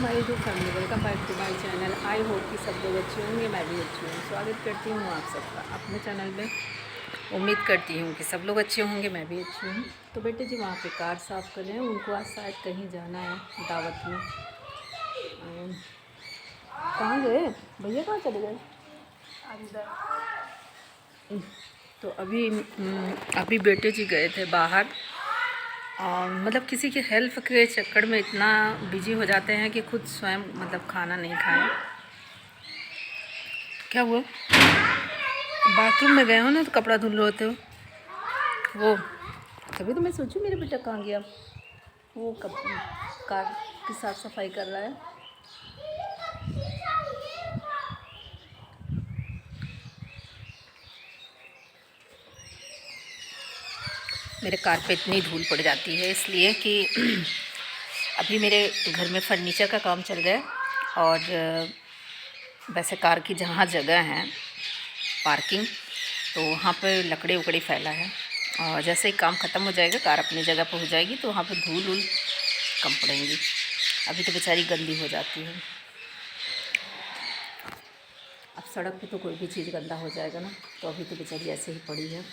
My YouTube family, welcome back to my channel. I hope कि सब लोग अच्छे होंगे, मैं भी अच्छी हूँ। स्वागत करती हूँ आप सबका अपने चैनल में। उम्मीद करती हूँ कि सब लोग अच्छे होंगे, मैं भी अच्छी हूँ। तो बेटे जी वहाँ पे कार साफ़ कर रहे हैं, उनको आज शायद कहीं जाना है दावत में। कहाँ गए भैया, कहाँ चले गए? अंदर। तो अभी बेटे जी गए थे बाहर, और मतलब किसी की हेल्प के चक्कर में इतना बिजी हो जाते हैं कि खुद स्वयं मतलब खाना नहीं खाएं। क्या हुआ? बाथरूम में गए हो ना, तो कपड़ा धुल रहे होते हो वो, तभी तो मैं सोचूं मेरे बेटा कहाँ गया। वो कार की साफ़ सफाई कर रहा है। मेरे कार पे इतनी धूल पड़ जाती है इसलिए कि अभी मेरे घर में फर्नीचर का काम चल रहा है, और वैसे कार की जहाँ जगह है पार्किंग, तो वहाँ पे लकड़ी उकड़ी फैला है। और जैसे ही काम ख़त्म हो जाएगा, कार अपनी जगह पर हो जाएगी, तो वहाँ पे धूल उल कम पड़ेंगी। अभी तो बेचारी गंदी हो जाती है। अब सड़क पे तो कोई भी चीज़ गंदा हो जाएगा ना, तो अभी तो बेचारी ऐसे ही पड़ी है।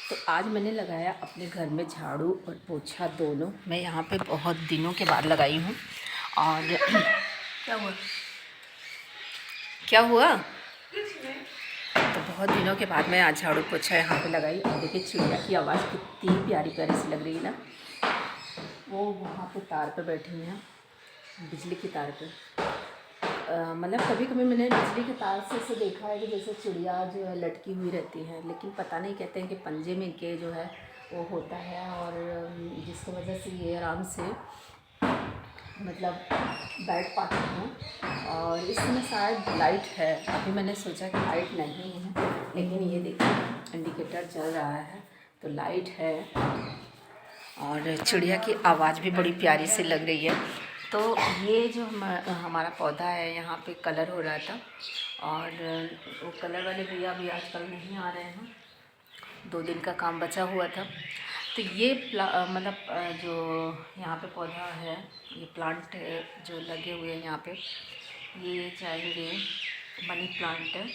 तो आज मैंने लगाया अपने घर में झाड़ू और पोछा दोनों। मैं यहाँ पे बहुत दिनों के बाद लगाई हूँ। और क्या हुआ? क्या हुआ? तो बहुत दिनों के बाद मैं आज झाड़ू पोछा यहाँ पे लगाई। और देखिए चिड़िया की आवाज़ कितनी प्यारी प्यारी सी लग रही है ना। वो वहाँ पे तार पे बैठी हुई हैं, बिजली की तार पे। मतलब कभी कभी मैंने बिजली के तार से ऐसे देखा है कि जैसे चिड़िया जो है लटकी हुई रहती है, लेकिन पता नहीं, कहते हैं कि पंजे में इनके जो है वो होता है, और जिसकी वजह से ये आराम से मतलब बैठ पाते हैं। और इस समय शायद लाइट है, अभी मैंने सोचा कि लाइट नहीं है, लेकिन ये देखिए इंडिकेटर चल रहा है तो लाइट है। और चिड़िया की आवाज़ भी बड़ी प्यारी सी लग रही है। तो ये जो हमारा पौधा है, यहाँ पे कलर हो रहा था, और वो कलर वाले भैया भी आजकल नहीं आ रहे हैं, 2 दिन का काम बचा हुआ था। तो ये मतलब जो यहाँ पे पौधा है, ये प्लांट जो लगे हुए हैं यहाँ पे, ये जाएंगे, मनी प्लांट है,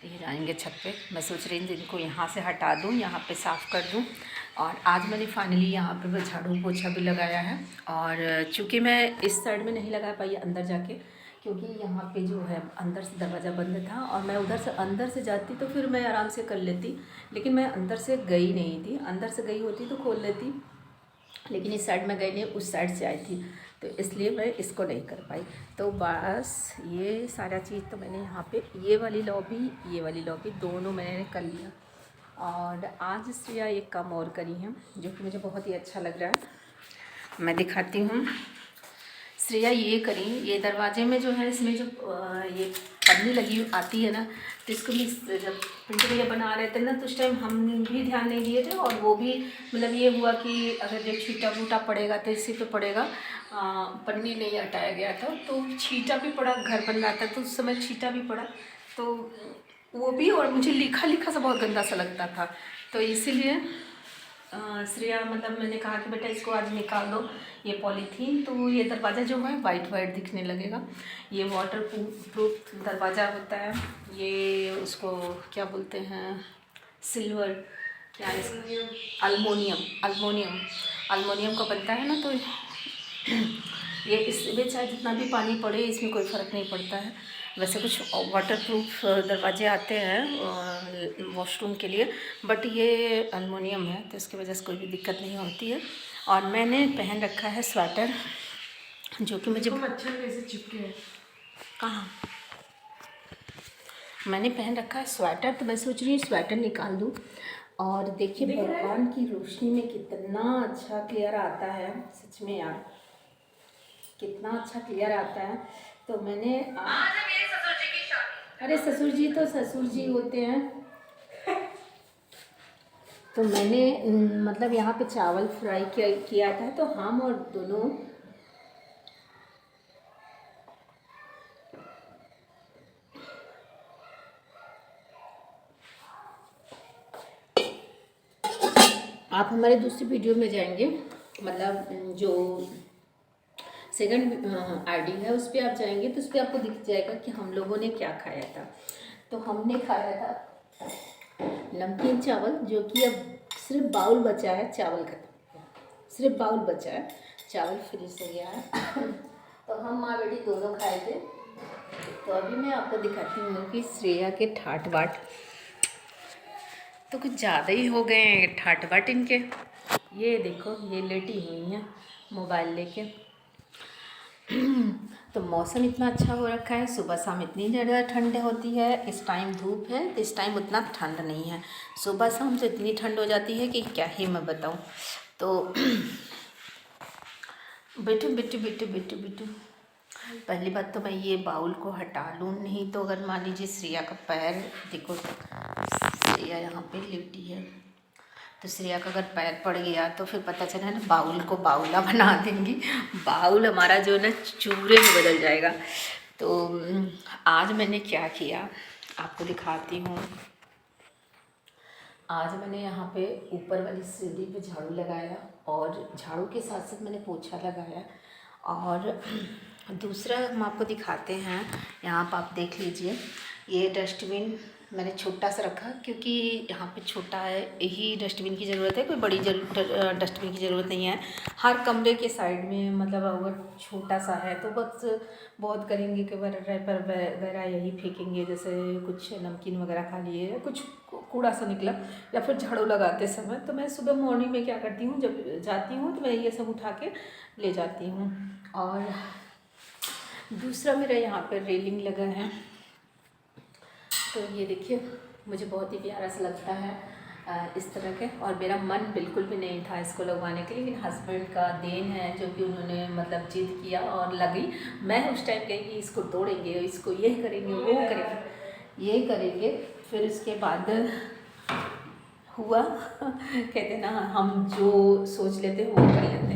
ये जाएंगे छत पे। मैं सोच रही हूँ इनको यहाँ से हटा दूँ, यहाँ पे साफ़ कर दूँ। और आज मैंने फाइनली यहाँ पे वो झाड़ू पोछा भी लगाया है। और चूँकि मैं इस साइड में नहीं लगा पाई अंदर जाके, क्योंकि यहाँ पे जो है अंदर से दरवाज़ा बंद था, और मैं उधर से अंदर से जाती तो फिर मैं आराम से कर लेती, लेकिन मैं अंदर से गई नहीं थी। अंदर से गई होती तो खोल लेती, लेकिन इस साइड में गई नहीं, उस साइड से आई थी, तो इसलिए मैं इसको नहीं कर पाई। तो बस ये सारा चीज़ तो मैंने यहाँ पे ये वाली लॉबी दोनों मैंने कर लिया। और आज श्रेया एक काम और करी है जो कि मुझे बहुत ही अच्छा लग रहा है, मैं दिखाती हूँ। श्रेया ये करी, ये दरवाजे में जो है, इसमें जो ये पन्नी लगी आती है ना, तो इसको भी जब पिंटू भैया बना रहे थे ना, तो उस टाइम हम भी ध्यान नहीं दिए थे, और वो भी मतलब ये हुआ कि अगर जो छींटा बूटा पड़ेगा तो इसी पे पड़ेगा। पन्नी नहीं हटाया गया था, तो छींटा भी पड़ा, घर बन रहा था तो उस समय छींटा भी पड़ा, तो वो भी, और मुझे लिखा लिखा सा बहुत गंदा सा लगता था, तो इसीलिए श्रेया मतलब मैंने कहा कि बेटा इसको आज निकाल दो ये पॉलीथीन, तो ये दरवाज़ा जो है वाइट वाइट दिखने लगेगा। ये वाटर प्रूफ दरवाज़ा होता है, ये उसको क्या बोलते हैं, सिल्वर, क्या अल्मोनियम का बनता है ना। तो ये इसमें चाहे जितना भी पानी पड़े, इसमें कोई फ़र्क नहीं पड़ता है। वैसे कुछ वाटर प्रूफ दरवाजे आते हैं वॉशरूम के लिए, बट ये अल्मोनियम है, तो इसकी वजह से कोई भी दिक्कत नहीं होती है। और मैंने पहन रखा है स्वेटर, जो कि मुझे मच्छर कैसे चिपके हैं कहाँ, मैंने पहन रखा है स्वेटर, तो मैं सोच रही हूँ स्वेटर निकाल दूँ। और देखिए भगवान की रोशनी में कितना अच्छा क्लियर आता है, सच में यार कितना अच्छा क्लियर आता है। तो मैंने अरे ससुर जी तो ससुर जी होते हैं। तो मैंने मतलब यहाँ पे चावल फ्राई किया था, तो हम और दोनों आप हमारे दूसरी वीडियो में जाएंगे, मतलब जो सेकंड आईडी है, उस पर आप जाएंगे तो उस पर आपको दिख जाएगा कि हम लोगों ने क्या खाया था। तो हमने खाया था नमकीन चावल, जो कि अब सिर्फ बाउल बचा है, चावल खत्म, सिर्फ बाउल बचा है, चावल फिनिश हो गया है। तो हम माँ बेटी दोनों खाए थे। तो अभी मैं आपको दिखाती हूँ कि श्रेया के ठाट बाट तो कुछ ज़्यादा ही हो गए हैं, ठाट बाट इनके। ये देखो, ये लेटी हुई हैं मोबाइल लेके। तो मौसम इतना अच्छा हो रखा है, सुबह शाम इतनी ज़्यादा ठंड होती है, इस टाइम धूप है, इस टाइम उतना ठंड नहीं है। सुबह शाम तो इतनी ठंड हो जाती है कि क्या ही मैं बताऊँ। तो बेटू बेटू बेटू बेटू बेटू, पहली बात तो मैं ये बाउल को हटा लूँ, नहीं तो अगर मान लीजिए श्रेया का पैर देखो, श्रेया यहाँ पे लेटी है, तो श्रेया का अगर पैर पड़ गया तो फिर पता चला ना, बाउल को बाउला बना देंगी, बाउल हमारा जो ना चूरे में बदल जाएगा। तो आज मैंने क्या किया आपको दिखाती हूँ। आज मैंने यहाँ पे ऊपर वाली सीढ़ी पे झाड़ू लगाया, और झाड़ू के साथ साथ मैंने पोछा लगाया। और दूसरा हम आपको दिखाते हैं, यहाँ पर आप देख लीजिए, ये डस्टबिन मैंने छोटा सा रखा, क्योंकि यहाँ पे छोटा है, यही डस्टबिन की ज़रूरत है, कोई बड़ी डस्टबिन की ज़रूरत नहीं है। हर कमरे के साइड में मतलब अगर छोटा सा है तो बस बहुत करेंगे कि रैपर वगैरह यही फेंकेंगे, जैसे कुछ नमकीन वगैरह खा लिए या कुछ कूड़ा सा निकला, या फिर झाड़ू लगाते समय। तो मैं सुबह मॉर्निंग में क्या करती हूँ, जब जाती हूँ तो मैं ये सब उठा के ले जाती हूँ। और दूसरा मेरा यहाँ पर रेलिंग लगा है, तो ये देखिए मुझे बहुत ही प्यारा सा लगता है इस तरह के। और मेरा मन बिल्कुल भी नहीं था इसको लगवाने के लिए, लेकिन हस्बैंड का देन है जो कि उन्होंने मतलब जिद किया और लगी। मैं उस टाइम कही कि इसको तोड़ेंगे, इसको ये करेंगे, वो करेंगे, ये करेंगे। फिर उसके बाद हुआ कहते ना, हम जो सोच लेते हैं वो कर लेते हैं।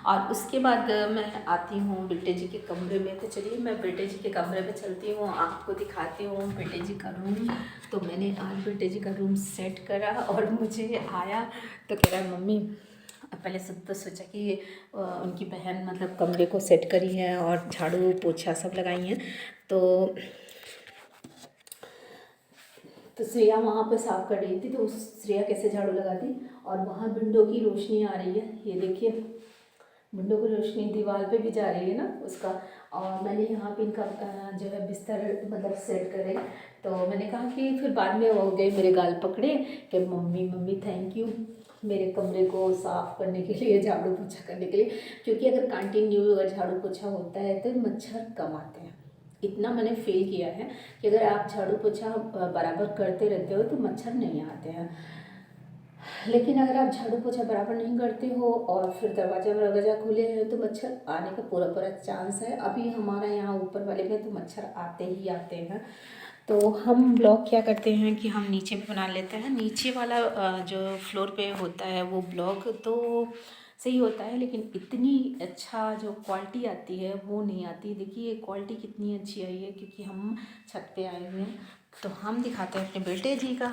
और उसके बाद मैं आती हूँ बेटे जी के कमरे में। तो चलिए मैं बेटे जी के कमरे में चलती हूँ, आपको दिखाती हूँ बेटे जी का रूम। तो मैंने आज बेटे जी का रूम सेट करा, और मुझे आया तो कह रहा है मम्मी, पहले सब तो सोचा कि उनकी बहन मतलब कमरे को सेट करी है और झाड़ू पोछा सब लगाई हैं। तो श्रेया वहाँ पर साफ़ कर रही थी, तो उस श्रेया कैसे झाड़ू लगाती। और वहाँ विंडो की रोशनी आ रही है, ये देखिए विंडो की रोशनी दीवार पे भी जा रही है ना उसका। और मैंने यहाँ पे इनका जो है बिस्तर मतलब सेट करे। तो मैंने कहा कि फिर बाद में हो गए मेरे गाल पकड़े कि मम्मी मम्मी थैंक यू मेरे कमरे को साफ़ करने के लिए, झाड़ू पोछा करने के लिए। क्योंकि अगर कंटिन्यू अगर झाड़ू पोछा होता है तो मच्छर कम आते हैं। इतना मैंने फील किया है कि अगर आप झाड़ू पोछा बराबर करते रहते हो तो मच्छर नहीं आते हैं। लेकिन अगर आप झाड़ू पोछा बराबर नहीं करते हो और फिर दरवाजा वरवाजा खुले हैं तो मच्छर आने का पूरा पूरा चांस है। अभी हमारा यहाँ ऊपर वाले में तो मच्छर आते ही आते हैं। तो हम ब्लॉक क्या करते हैं कि हम नीचे भी बना लेते हैं। नीचे वाला जो फ्लोर पे होता है वो ब्लॉक तो सही होता है, लेकिन इतनी अच्छा जो क्वालिटी आती है वो नहीं आती। देखिए क्वालिटी कितनी अच्छी आई है, क्योंकि हम छत पे आए हुए हैं। तो हम दिखाते हैं अपने बेटे जी का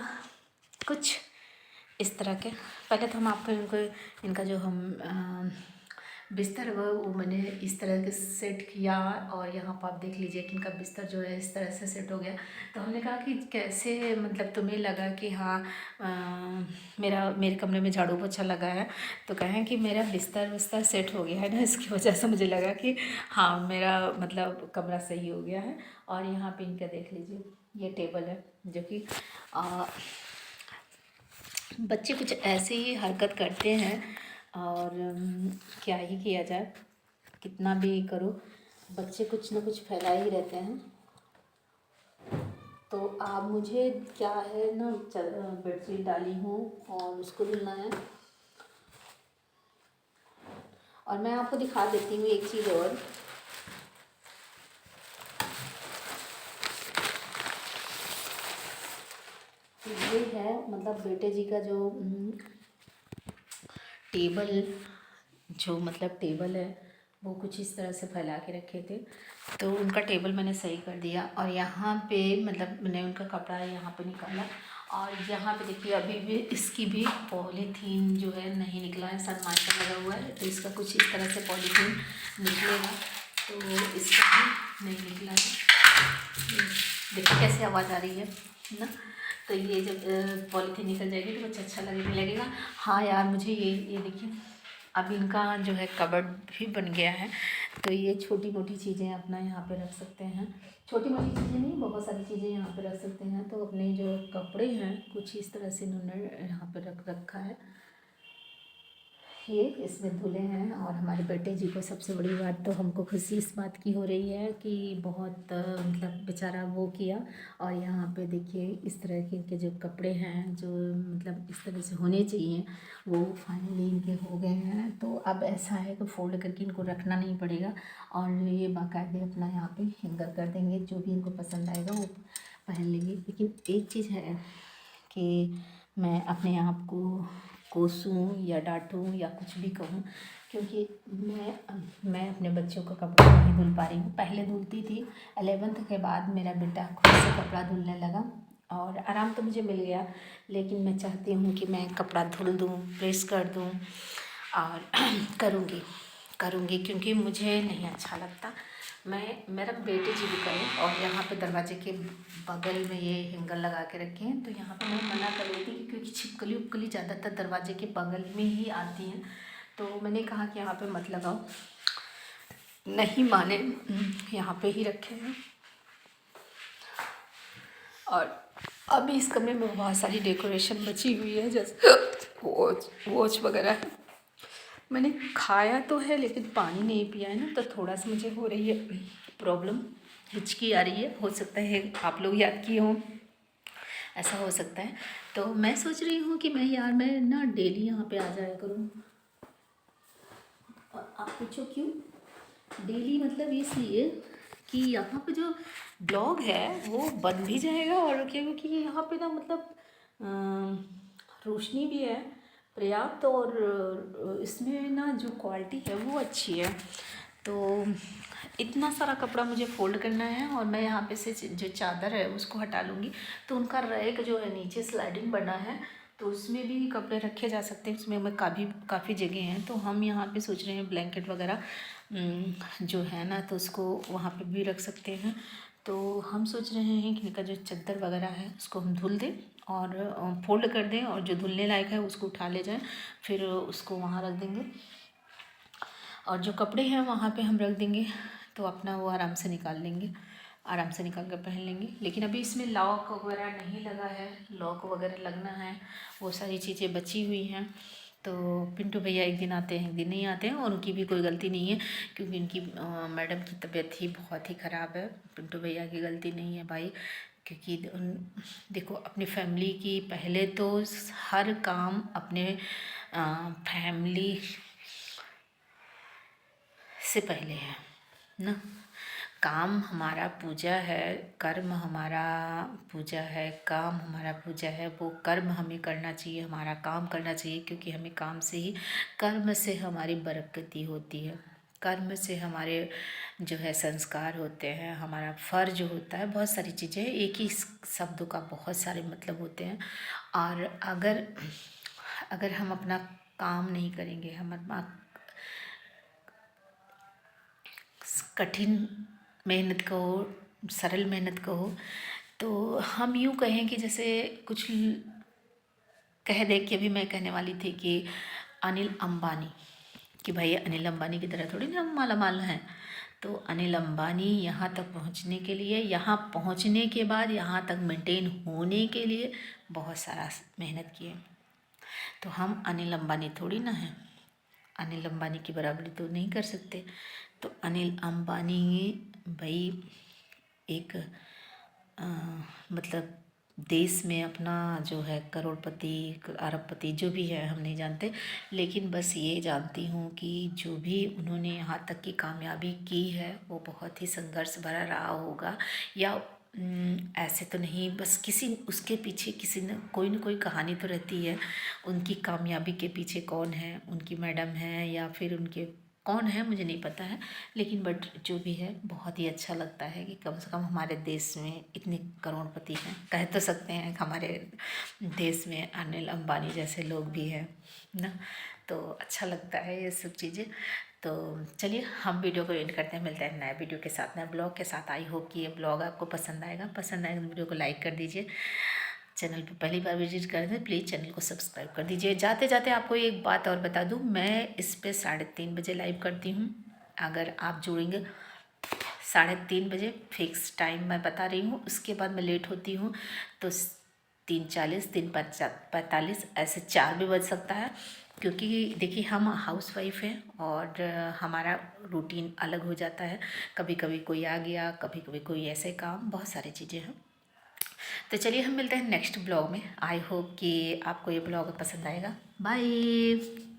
कुछ इस तरह के। पहले तो हम आपको इनका जो हम बिस्तर वो मैंने इस तरह के सेट किया, और यहाँ पर आप देख लीजिए कि इनका बिस्तर जो है इस तरह से सेट हो गया। तो हमने कहा कि कैसे मतलब तुम्हें लगा कि हाँ मेरे कमरे में झाड़ू पोछा लगा है। तो कहें कि मेरा बिस्तर सेट हो गया है ना, इसकी वजह से मुझे लगा कि हाँ मेरा मतलब कमरा सही हो गया है। और यहाँ पे इनका देख लीजिए, ये टेबल है जो कि बच्चे कुछ ऐसे ही हरकत करते हैं, और क्या ही किया जाए, कितना भी करो बच्चे कुछ ना कुछ फैला ही रहते हैं। तो आप मुझे क्या है ना, बेडशीट डाली हूँ और उसको धुलना है। और मैं आपको दिखा देती हूँ एक चीज़ और, ये है मतलब बेटे जी का जो टेबल, जो मतलब टेबल है वो कुछ इस तरह से फैला के रखे थे। तो उनका टेबल मैंने सही कर दिया, और यहाँ पे मतलब मैंने उनका कपड़ा यहाँ पे निकाला, और यहाँ पे देखिए अभी भी इसकी भी पॉलीथीन जो है नहीं निकला है, सनमाइका लगा हुआ है, तो इसका कुछ इस तरह से पॉलीथीन निकलेगा। तो इसका भी नहीं निकला है, देखिए कैसे आवाज़ आ रही है ना। तो ये जब पॉलीथीन निकल जाएगी तो कुछ अच्छा लगेगा। हाँ यार, मुझे ये देखिए अब इनका जो है कबर्ड भी बन गया है। तो ये छोटी मोटी चीज़ें अपना यहाँ पे रख सकते हैं, छोटी मोटी चीज़ें नहीं, बहुत सारी चीज़ें यहाँ पे रख सकते हैं। तो अपने जो कपड़े हैं कुछ इस तरह से इन्होंने यहाँ पे रख रखा है। ये इसमें धुले हैं। और हमारे बेटे जी को सबसे बड़ी बात तो हमको खुशी इस बात की हो रही है कि बहुत मतलब बेचारा वो किया। और यहाँ पे देखिए इस तरह के इनके जो कपड़े हैं जो मतलब इस तरह से होने चाहिए वो फाइनली इनके हो गए हैं। तो अब ऐसा है कि फोल्ड करके इनको रखना नहीं पड़ेगा और ये बाकायदे अपना यहाँ पे हैंगर कर देंगे, जो भी इनको पसंद आएगा वो पहन लेंगे। लेकिन एक चीज़ है कि मैं अपने आप को कोसूं या डांटूं या कुछ भी कहूं, क्योंकि मैं अपने बच्चों का कपड़ा नहीं धुल पा रही हूँ। पहले धुलती थी, 11th के बाद मेरा बेटा खुद से कपड़ा धुलने लगा और आराम तो मुझे मिल गया। लेकिन मैं चाहती हूँ कि मैं कपड़ा धुल दूँ, प्रेस कर दूँ और करूँगी क्योंकि मुझे नहीं अच्छा लगता। मेरा बेटे जी भी करें। और यहाँ पे दरवाजे के बगल में ये हैंगर लगा के रखे हैं। तो यहाँ पे मैं मना कर रही थी क्योंकि छिपकली उपकली ज़्यादातर दरवाजे के बगल में ही आती हैं, तो मैंने कहा कि यहाँ पे मत लगाओ। नहीं माने, यहाँ पे ही रखे हैं। और अभी इस कमरे में बहुत सारी डेकोरेशन बची हुई है, जैसे वॉच वगैरह है। मैंने खाया तो है लेकिन पानी नहीं पिया है ना, तो थोड़ा सा मुझे हो रही है प्रॉब्लम, हिचकी आ रही है। हो सकता है आप लोग याद किए हों, ऐसा हो सकता है। तो मैं सोच रही हूँ कि मैं ना डेली यहाँ पे आ जाया करूँ। और आप पूछो क्यों डेली, मतलब इसलिए कि यहाँ पे जो ब्लॉग है वो बन भी जाएगा और क्योंकि यहाँ पे ना मतलब रोशनी भी है पर्याप्त और इसमें ना जो क्वालिटी है वो अच्छी है। तो इतना सारा कपड़ा मुझे फ़ोल्ड करना है और मैं यहाँ पे से जो चादर है उसको हटा लूँगी। तो उनका रैक जो है नीचे स्लाइडिंग बना है, तो उसमें भी कपड़े रखे जा सकते हैं। उसमें मैं काफ़ी जगह हैं, तो हम यहाँ पे सोच रहे हैं ब्लैंकेट वगैरह जो है ना, तो उसको वहाँ पे भी रख सकते हैं। तो हम सोच रहे हैं कि इनका जो चादर वगैरह है उसको हम धुल दें और फोल्ड कर दें और जो धुलने लायक है उसको उठा ले जाएं, फिर उसको वहाँ रख देंगे और जो कपड़े हैं वहाँ पे हम रख देंगे। तो अपना वो आराम से निकाल लेंगे, आराम से निकाल कर पहन लेंगे। लेकिन अभी इसमें लॉक वगैरह नहीं लगा है, लॉक वगैरह लगना है, वो सारी चीज़ें बची हुई हैं। तो पिंटू भैया एक दिन आते हैं एक दिन नहीं आते हैं और उनकी भी कोई गलती नहीं है, क्योंकि उनकी मैडम की तबीयत ही बहुत ही ख़राब है। पिंटू भैया की गलती नहीं है भाई, क्योंकि देखो अपनी फैमिली की पहले तो हर काम अपने फैमिली से पहले है ना। काम हमारा पूजा है, कर्म हमारा पूजा है, काम हमारा पूजा है। वो कर्म हमें करना चाहिए, हमारा काम करना चाहिए, क्योंकि हमें काम से ही, कर्म से हमारी बरकती होती है, कर्म से हमारे जो है संस्कार होते हैं, हमारा फ़र्ज होता है। बहुत सारी चीज़ें, एक ही शब्दों का बहुत सारे मतलब होते हैं। और अगर हम अपना काम नहीं करेंगे, हम अपना कठिन मेहनत कहो, सरल मेहनत कहो, तो हम यूँ कहें कि जैसे कुछ कह दे कि अभी मैं कहने वाली थी कि अनिल अंबानी, कि भाई अनिल अंबानी की तरह थोड़ी ना हम माला माल हैं। तो अनिल अंबानी यहाँ तक पहुँचने के लिए, यहाँ पहुँचने के बाद यहाँ तक मेंटेन होने के लिए बहुत सारा मेहनत किए। तो हम अनिल अंबानी थोड़ी ना हैं, अनिल अंबानी की बराबरी तो नहीं कर सकते। तो अनिल अंबानी भाई एक मतलब देश में अपना जो है करोड़पति अरबपति जो भी है हम नहीं जानते, लेकिन बस ये जानती हूँ कि जो भी उन्होंने यहाँ तक की कामयाबी की है वो बहुत ही संघर्ष भरा रहा होगा। या ऐसे तो नहीं, बस किसी उसके पीछे किसी न कोई कहानी तो रहती है। उनकी कामयाबी के पीछे कौन है, उनकी मैडम है या फिर उनके कौन है मुझे नहीं पता है, लेकिन बट जो भी है बहुत ही अच्छा लगता है कि कम से कम हमारे देश में इतने करोड़पति हैं, कह तो सकते हैं कि हमारे देश में अनिल अंबानी जैसे लोग भी हैं ना। तो अच्छा लगता है ये सब चीज़ें। तो चलिए हम वीडियो को एंड करते हैं, मिलते हैं नए वीडियो के साथ, नए ब्लॉग के साथ। आई होप कि ये ब्लॉग आपको पसंद आएगा तो वीडियो को लाइक कर दीजिए। चैनल पे पहली बार विजिट कर दें प्लीज़ चैनल को सब्सक्राइब कर दीजिए। जाते जाते आपको एक बात और बता दूं, मैं इस पे 3:30 बजे लाइव करती हूँ। अगर आप जुड़ेंगे 3:30 बजे फिक्स टाइम मैं बता रही हूँ, उसके बाद मैं लेट होती हूँ तो 3:40, 3:45 ऐसे 4 भी बज सकता है, क्योंकि देखिए हम हाउस वाइफ हैं और हमारा रूटीन अलग हो जाता है। कभी कभी कोई आ गया, कभी कभी कोई ऐसे काम, बहुत सारी चीज़ें हैं। तो चलिए हम मिलते हैं नेक्स्ट ब्लॉग में। आई होप कि आपको ये ब्लॉग पसंद आएगा। बाय।